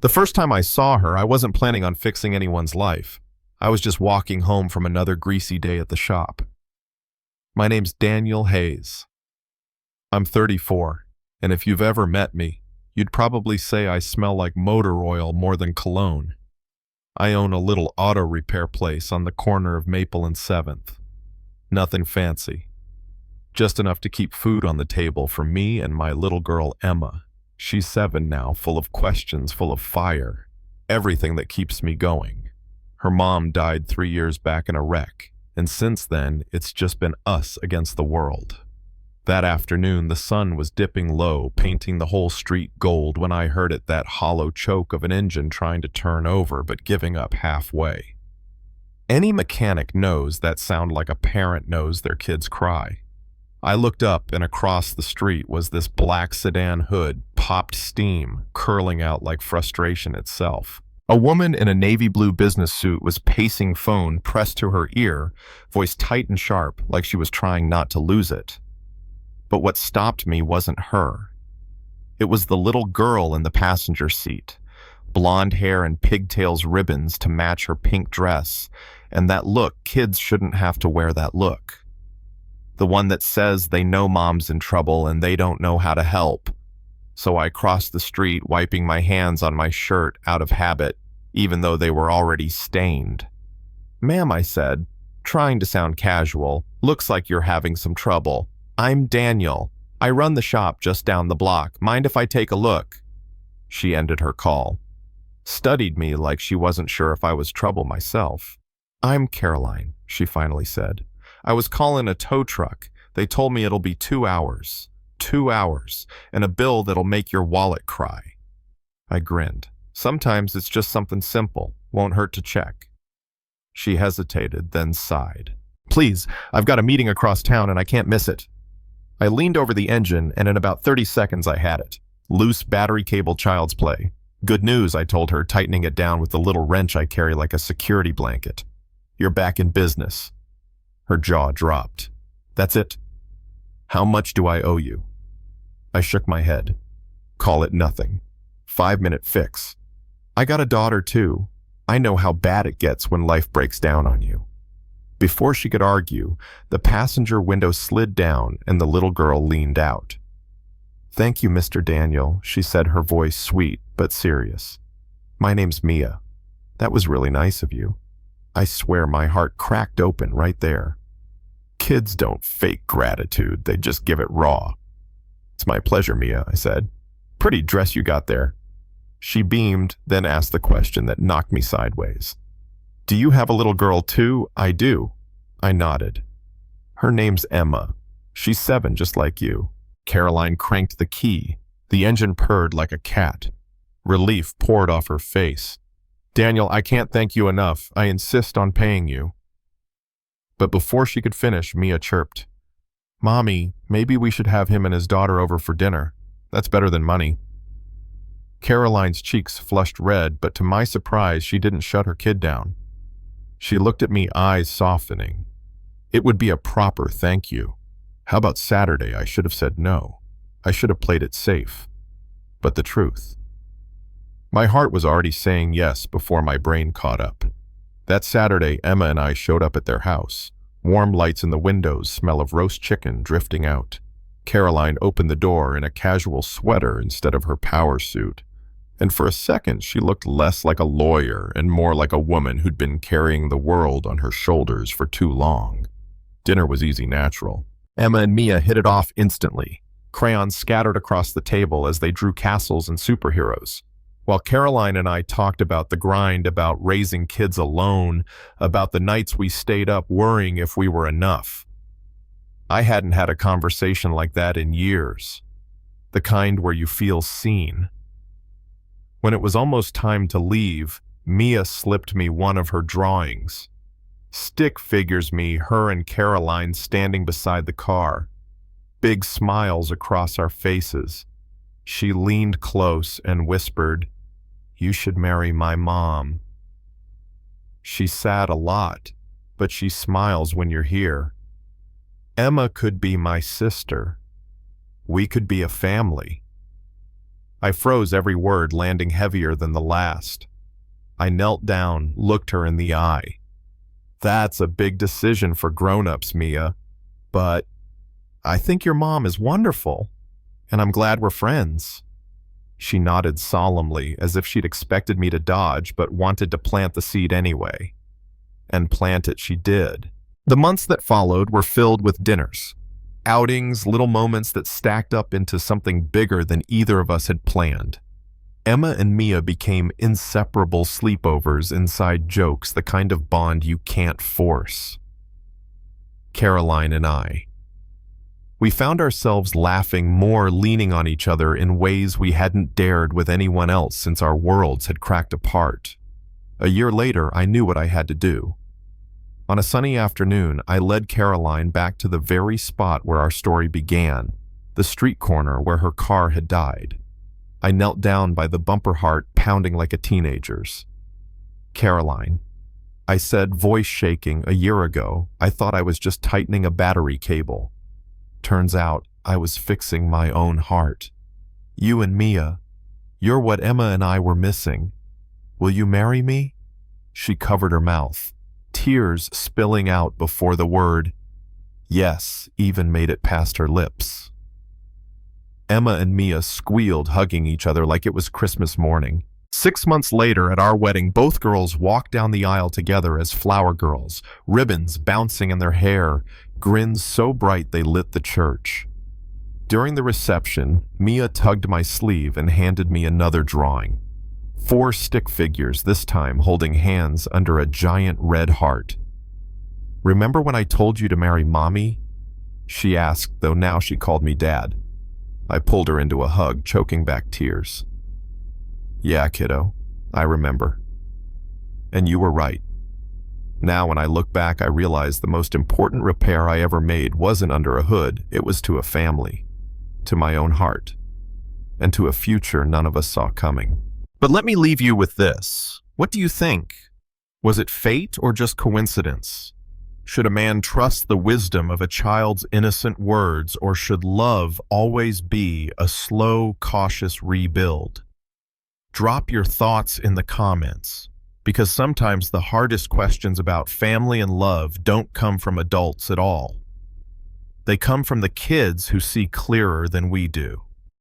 The first time I saw her, I wasn't planning on fixing anyone's life. I was just walking home from another greasy day at the shop. My name's Daniel Hayes. I'm 34, and if you've ever met me, you'd probably say I smell like motor oil more than cologne. I own a little auto repair place on the corner of Maple and 7th. Nothing fancy. Just enough to keep food on the table for me and my little girl Emma. She's 7 now, full of questions, full of fire. Everything that keeps me going. Her mom died 3 years back in a wreck, and since then, it's just been us against the world. That afternoon, the sun was dipping low, painting the whole street gold when I heard it, that hollow choke of an engine trying to turn over but giving up halfway. Any mechanic knows that sound like a parent knows their kids cry. I looked up, and across the street was this black sedan hood, popped steam, curling out like frustration itself. A woman in a navy blue business suit was pacing phone pressed to her ear, voice tight and sharp, like she was trying not to lose it. But what stopped me wasn't her. It was the little girl in the passenger seat, blonde hair and pigtails ribbons to match her pink dress, and that look, kids shouldn't have to wear that look. The one that says they know mom's in trouble and they don't know how to help. So I crossed the street, wiping my hands on my shirt out of habit, even though they were already stained. "Ma'am," I said, trying to sound casual, "looks like you're having some trouble. I'm Daniel. I run the shop just down the block. Mind if I take a look?" She ended her call. Studied me like she wasn't sure if I was trouble myself. "I'm Caroline," she finally said. "I was calling a tow truck. They told me it'll be 2 hours. 2 hours, and a bill that'll make your wallet cry." I grinned. "Sometimes it's just something simple. Won't hurt to check." She hesitated, then sighed. "Please, I've got a meeting across town and I can't miss it." I leaned over the engine, and in about 30 seconds I had it. Loose battery cable child's play. "Good news," I told her, tightening it down with the little wrench I carry like a security blanket. "You're back in business." Her jaw dropped. "That's it? How much do I owe you?" I shook my head. "Call it nothing. 5-minute fix. I got a daughter too. I know how bad it gets when life breaks down on you." Before she could argue, the passenger window slid down and the little girl leaned out. "Thank you, Mr. Daniel," she said, her voice sweet but serious. "My name's Mia. That was really nice of you." I swear my heart cracked open right there. Kids don't fake gratitude, they just give it raw. "It's my pleasure, Mia," I said. "Pretty dress you got there." She beamed, then asked the question that knocked me sideways. "Do you have a little girl too?" "I do." I nodded. "Her name's Emma. She's 7, just like you." Caroline cranked the key. The engine purred like a cat. Relief poured off her face. "Daniel, I can't thank you enough. I insist on paying you." But before she could finish, Mia chirped. "Mommy, maybe we should have him and his daughter over for dinner. That's better than money." Caroline's cheeks flushed red, but to my surprise, she didn't shut her kid down. She looked at me, eyes softening. "It would be a proper thank you. How about Saturday?" I should have said no. I should have played it safe. But the truth. My heart was already saying yes before my brain caught up. That Saturday, Emma and I showed up at their house. Warm lights in the windows, smell of roast chicken drifting out. Caroline opened the door in a casual sweater instead of her power suit. And for a second, she looked less like a lawyer and more like a woman who'd been carrying the world on her shoulders for too long. Dinner was easy natural. Emma and Mia hit it off instantly. Crayons scattered across the table as they drew castles and superheroes. While Caroline and I talked about the grind, about raising kids alone, about the nights we stayed up worrying if we were enough. I hadn't had a conversation like that in years. The kind where you feel seen. When it was almost time to leave, Mia slipped me one of her drawings. Stick figures me, her and Caroline standing beside the car. Big smiles across our faces. She leaned close and whispered, "You should marry my mom." She sat a lot, but she smiles when you're here. Emma could be my sister. We could be a family. I froze, every word landing heavier than the last. I knelt down, looked her in the eye. That's a big decision for grown-ups, Mia. But I think your mom is wonderful, and I'm glad we're friends. She nodded solemnly, as if she'd expected me to dodge but wanted to plant the seed anyway. And plant it she did. The months that followed were filled with dinners, outings, little moments that stacked up into something bigger than either of us had planned. Emma and Mia became inseparable sleepovers, inside jokes, the kind of bond you can't force. Caroline and I. We found ourselves laughing more, leaning on each other in ways we hadn't dared with anyone else since our worlds had cracked apart. A year later, I knew what I had to do. On a sunny afternoon, I led Caroline back to the very spot where our story began, the street corner where her car had died. I knelt down by the bumper heart, pounding like a teenager's. Caroline, I said, voice shaking, a year ago, I thought I was just tightening a battery cable. Turns out, I was fixing my own heart. You and Mia, you're what Emma and I were missing. Will you marry me? She covered her mouth, tears spilling out before the word yes even made it past her lips. Emma and Mia squealed, hugging each other like it was Christmas morning. 6 months later, at our wedding, both girls walked down the aisle together as flower girls, ribbons bouncing in their hair, grins so bright they lit the church. During the reception, Mia tugged my sleeve and handed me another drawing. 4 stick figures, this time holding hands under a giant red heart. Remember when I told you to marry Mommy? She asked, though now she called me Dad. I pulled her into a hug, choking back tears. Yeah, kiddo, I remember. And you were right. Now when I look back, I realize the most important repair I ever made wasn't under a hood, it was to a family, to my own heart, and to a future none of us saw coming. But let me leave you with this. What do you think? Was it fate or just coincidence? Should a man trust the wisdom of a child's innocent words, or should love always be a slow, cautious rebuild? Drop your thoughts in the comments, because sometimes the hardest questions about family and love don't come from adults at all. They come from the kids who see clearer than we do.